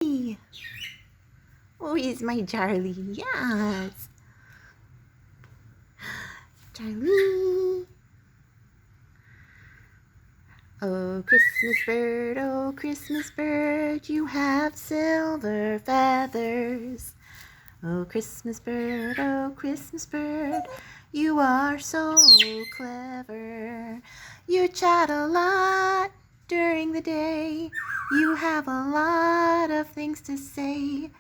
Oh, he's my Charlie. Yes. Charlie. Oh, Christmas bird, you have silver feathers. Oh, Christmas bird, you are so clever. You chat a lot during the day. You have a lot of things to say.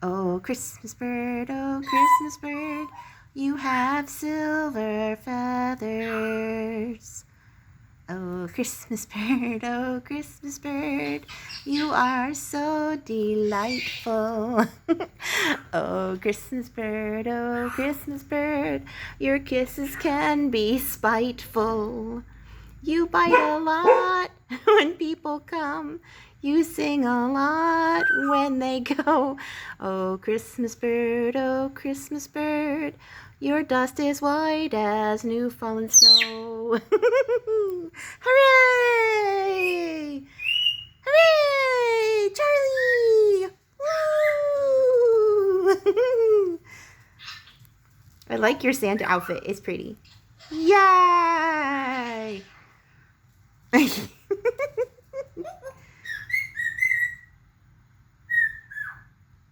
Oh, Christmas bird, you have silver feathers. Oh, Christmas bird, you are so delightful. Oh, Christmas bird, your kisses can be spiteful. You bite a lot when people come. You sing a lot when they go. Oh, Christmas bird, your dust is white as new fallen snow. Hooray! Hooray! Charlie! Woo! I like your Santa outfit. It's pretty. Yeah!